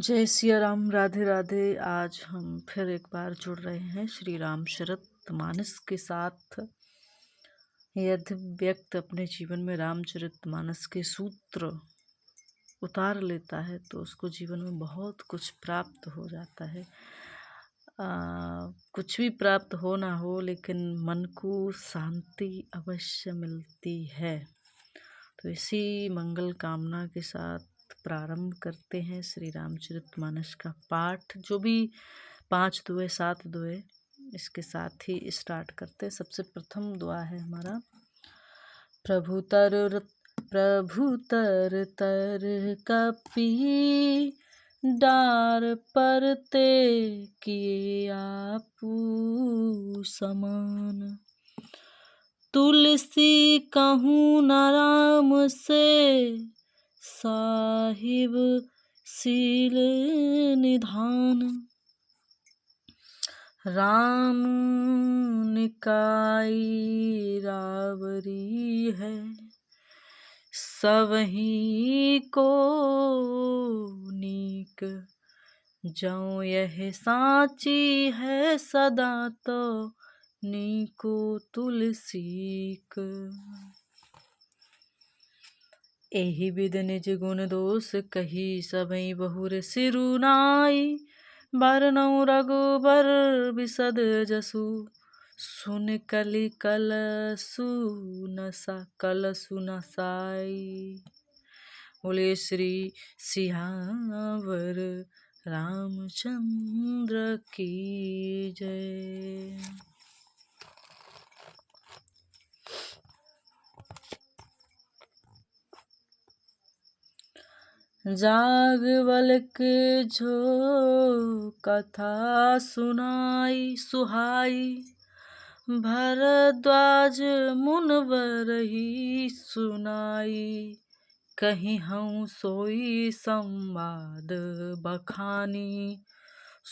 जय सिया राम, राधे राधे। आज हम फिर एक बार जुड़ रहे हैं श्री रामचरितमानस के साथ। यदि व्यक्ति अपने जीवन में रामचरितमानस के सूत्र उतार लेता है तो उसको जीवन में बहुत कुछ प्राप्त हो जाता है। कुछ भी प्राप्त हो ना हो, लेकिन मन को शांति अवश्य मिलती है। तो इसी मंगल कामना के साथ प्रारंभ करते हैं श्री रामचरितमानस का पाठ। जो भी 5 दुए 7 दुए इसके साथ ही स्टार्ट करते हैं। सबसे प्रथम दुआ है हमारा, प्रभु तर तर कपि डार पर ते किए आपू समान। तुलसी कहूँ न राम से साहिब सील निधान। राम निकाई रावरी है सबही को नीक। जौं यह साची है सदा तो नीको तुलसीक। एहि विध निज गुण दोष कही सबई बहुर सिरुनाई। बरनउँ रघुबर बिसद जसु सुन कलि कलसु नसाई। बोले श्री सियावर रामचंद्र की जय। जागवल्क जो कथा सुनाई सुहाई। भरद्वाज मुनवरहि सुनाई। कहीं हूँ सोई संवाद बखानी।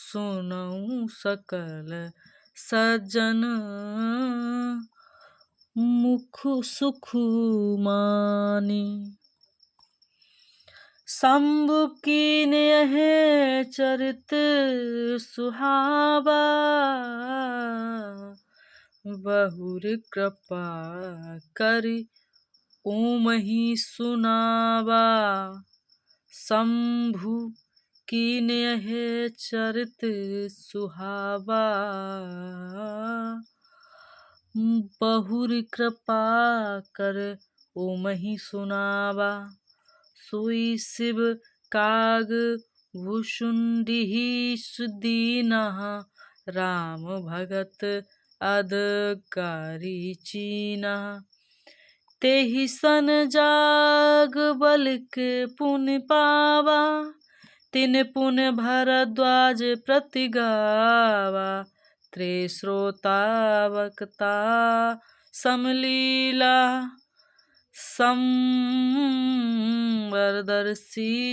सुनऊँ सकल सज्जन मुख सुख मानी। शंभु कीन यह चरित सुहावा। बहुर कृपा करि ओमहि सुनावा। शंभु कीन यह चरित सुहावा। बहुर कृपा कर ओमहि सुनावा। सोई शिव काग भुषुंडीहि सुदीनः। राम भगत अधकारी चीनः। तेहि सन जागवल्क पुनि पावा। तिन पुन भरद्वाज प्रति गावा। त्रिश्रोता वक्ता समलीला। संवरदर्शी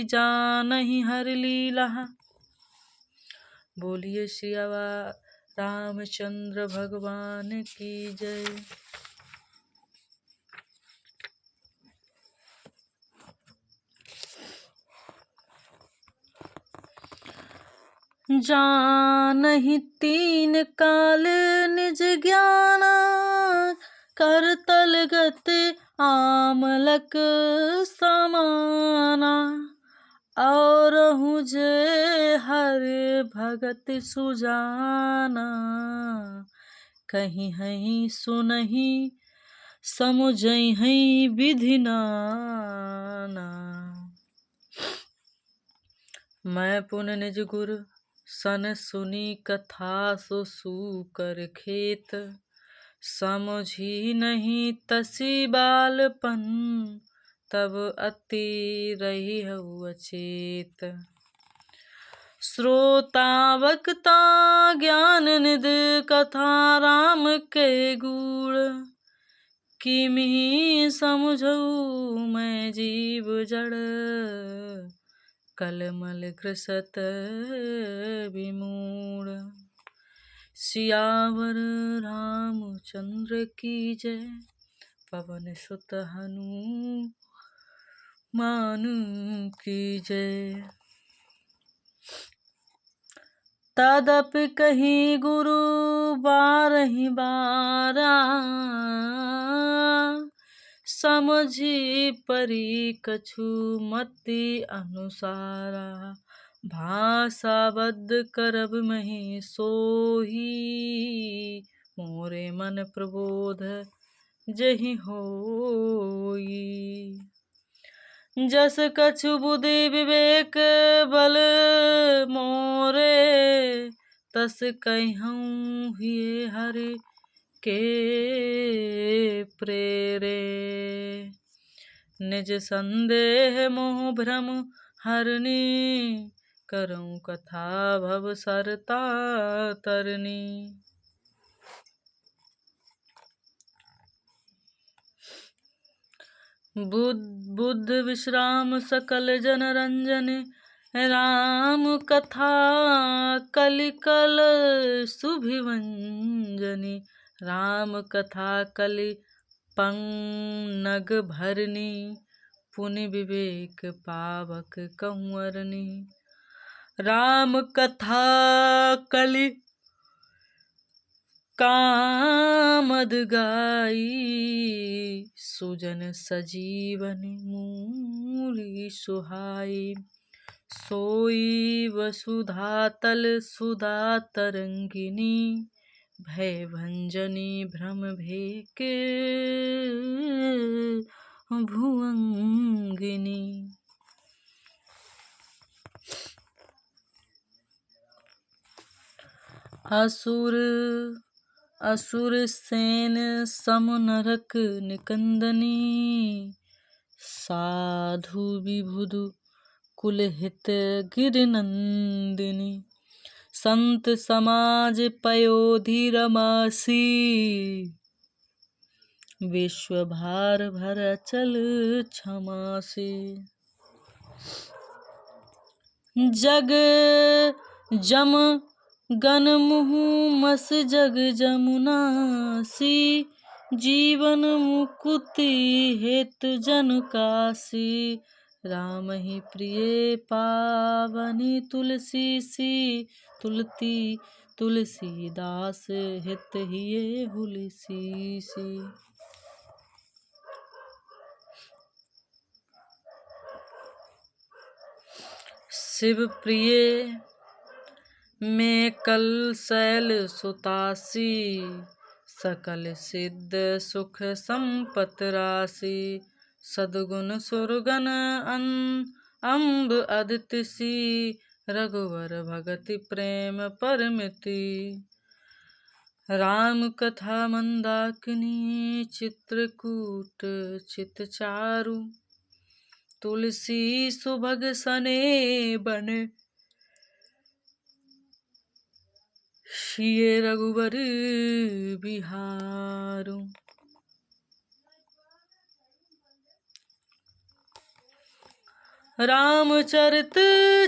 जानहि हरि लीला। बोलिए श्री रामचंद्र भगवान की जय। जानहि तीन काल निज ज्ञाना। करतल गति आमलक समाना। और जे हर भगत सुजाना। कहीं हहीं सुनहि समुझहि विधि नाना। मैं पुन निज गुर सन सुनी कथा सो सूकर खेत। समझी नहीं तसी बालपन तब अति रही हूँ अचेत। श्रोता वक्ता ज्ञान निध कथा राम के गुण। किमि समझऊ मैं जीव जड़ कलमल कृसत विमूढ़। सियावर रामचंद्र की जय। पवन सुत हनुमान की जय। तदपि कहीं गुरु बारहि बारा, समझी परी कछु मति अनुसारा। भाषाबद्ध करब मही सोही, मोरे मन प्रबोध जहि होई। जस कछु बुद्धि विवेक बल मोरे, तस कहिहूँ हिये हरि के प्रेरे। निज संदेह मोह भ्रम हरनी, करऊँ कथा भव सरता तरनी। बुद्ध विश्राम सकल जन रंजन, राम कथा कलिकल सुभिवंजनी। राम कथा कलि पंनग भरनी, पुनि विवेक पावक कंवरनी। राम कथा कलि कामद गाई, सुजन सजीवन मूली सुहाई। सोई वसुधा तल सुधा तरंगिनी, भय भंजनी भ्रम भेक भुवंगिनी। असुर सेन सम नरक निकंदनी, साधु विबुधु कुलहित गिरिनंदिनी। संत समाज पयोधि रमासी, विश्व भार भर अचल क्षमासी। जग जम गन मुहु मस जग जमुनासी, जीवन मुकुति हेतु जन कासी। राम ही प्रिय पावनी तुलसी सी, तुलसीदास हित हिये हुलसी सी। शिव प्रिय में कल शैल सुतासी, सकल सिद्ध सुख संपत राशि। सद्गुण सुरगन अम्ब अदिति सी, रघुवर भगति प्रेम परमिति। राम कथा मंदाकिनी, चित्रकूट चित चारु। तुलसी सुभग सने बन, सिय रघुवर बिहारु। रामचरित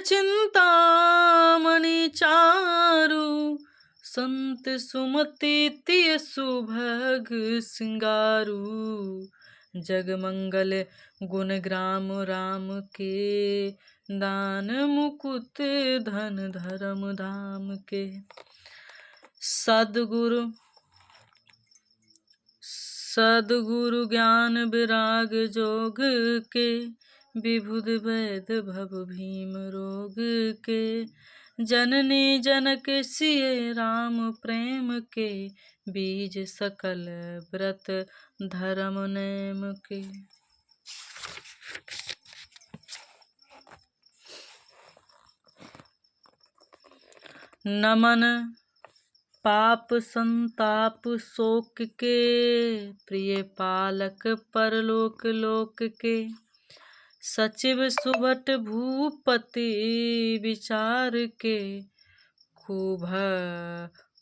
चिंतामणि चारु, संत सुमति तिय सुभग सिंगारू। जग मंगल गुण ग्राम राम के, दान मुकुट धन धर्म धाम के। सद्गुरु ज्ञान विराग जोग के, विबुध वैद भव भीम रोग के। जननी जनक सिय राम प्रेम के, बीज सकल व्रत धर्म नेम के। नमन पाप संताप शोक के, प्रिय पालक परलोक लोक के। सचिव सुभट भूपति विचार के,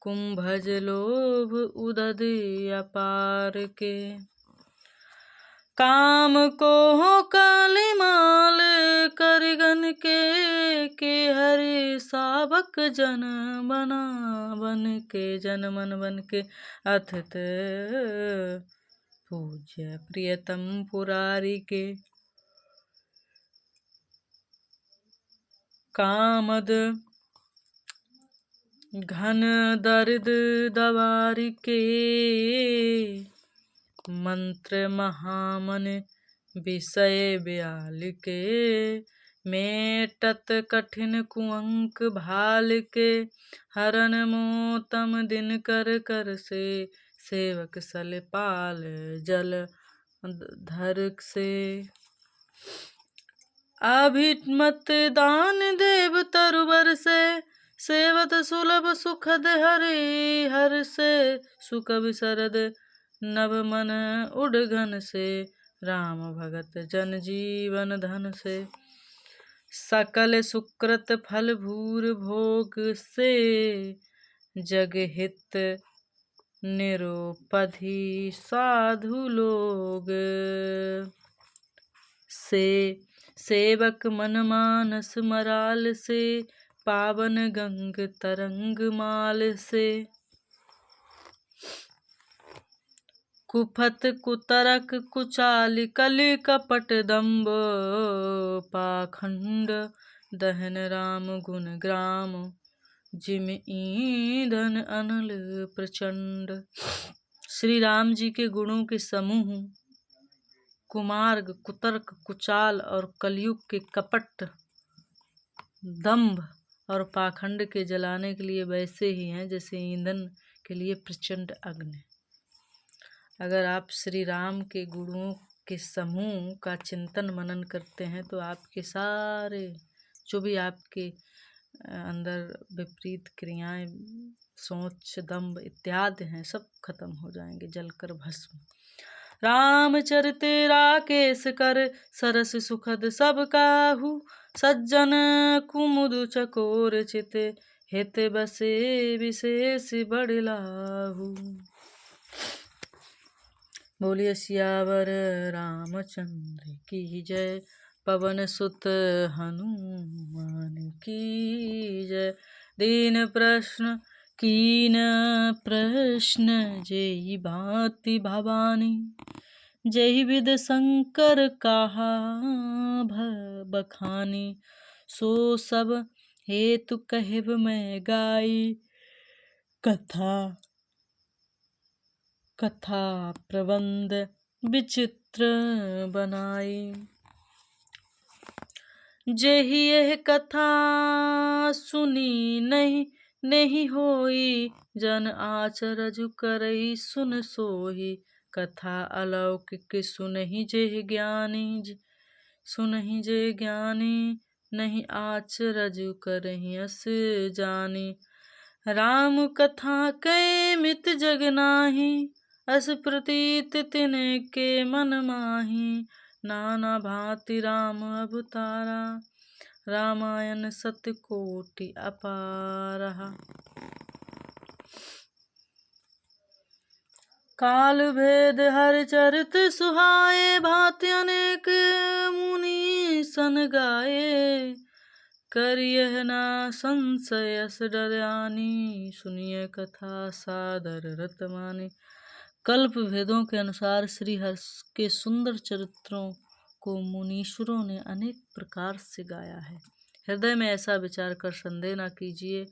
कुंभज लोभ उदध अपार के। काम को कालिमाल करगन के हरि सावक जन बना। बन के जन मन बन के अथत पूज्य प्रियतम पुरारी के। कामद घन दर्द दवार के मंत्र महामन विषय ब्याल के मेटत कठिन कुअंक भाल के हरन मोतम दिन कर कर से सेवक सल पाल जल धर से अभिमत दान देव तरुबर से सेवत सुलभ सुखद हरि हर से सुकवि शरद नभ मन उडघन से राम भगत जन जीवन धन से सकल सुकृत फल भूर भोग से जग हित निरोपधि साधु लोग से सेवक मन मानस मराल से पावन गंग तरंग माल से कुफत कुतरक कुचाल कलि कपट दम्ब पाखंड दहन राम गुण ग्राम जिम ईंधन अनल प्रचंड। श्री राम जी के गुणों के समूह कुमार्ग कुतर्क कुचाल और कलयुग के कपट दंभ और पाखंड के जलाने के लिए वैसे ही हैं जैसे ईंधन के लिए प्रचंड अग्नि। अगर आप श्री राम के गुणों के समूह का चिंतन मनन करते हैं तो आपके सारे जो भी आपके अंदर विपरीत क्रियाएं सोच दंभ इत्यादि हैं सब खत्म हो जाएंगे जलकर भस्म। रामचरिते राकेश कर सरस सुखद सब काहू सज्जन कुमुद चकोर चित हित बसे विशेष बड़लाहू। बोलिए सियावर रामचंद्र की जय पवन सुत हनुमान की जय। दीन प्रश्न जेहि भांति भवानी जेहि विद शंकर कहा बखानी सो सब हेतु कहिब मैं गाई कथा प्रबंध विचित्र बनाई। जेहि यह कथा सुनी नहीं होई जन आचरजु करई सुन सोही कथा अलौकिक सुनहि जे ज्ञानी नहीं आचरजु करहि अस जानी। राम कथा कै मित जग नाही अस प्रतीत तिनके मन माही नाना भांति राम अवतारा रामायण सत कोटि अपारहा। काल भेद हर चरित सुहाए भांति अनेक मुनि सन गाए करियह ना संशय अस डरयानी सुनिय कथा सादर रत मानी। कल्प भेदों के अनुसार श्री हर्ष के सुंदर चरित्रों को मुनीश्वरों ने अनेक प्रकार से गाया है। हृदय में ऐसा विचार कर संदेह न कीजिए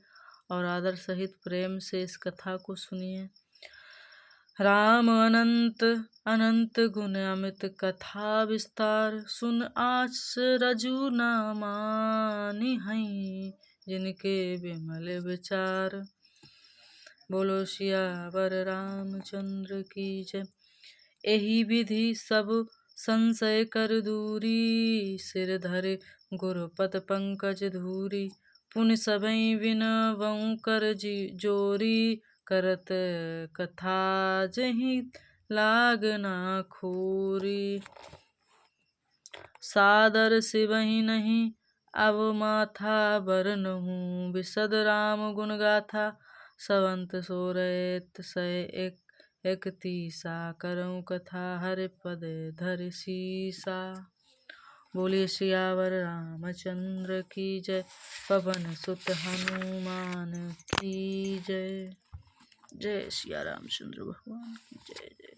और आदर सहित प्रेम से इस कथा को सुनिए। राम अनंत अनंत गुण अमित कथा विस्तार सुन आचरजु न मानि हई जिनके विमल विचार। बोलो सियावर रामचंद्र की जय। एहि विधि सब संशय कर दूरी सिर धरे गुरुपद पंकज धूरी पुनि सबई विनवऊँ कर जोरी करत कथा जहि लागना खूरी। सादर सिवहि नहीं अब माथा बरनहूँ विशद राम गुण गाथा सवंत सोरठ सय 31 करऊँ कथा हरि पद धरि सीसा। बोलिए सियावर रामचंद्र की जय पवन सुत हनुमान की जय। जय सिया रामचंद्र भगवान की जय जय।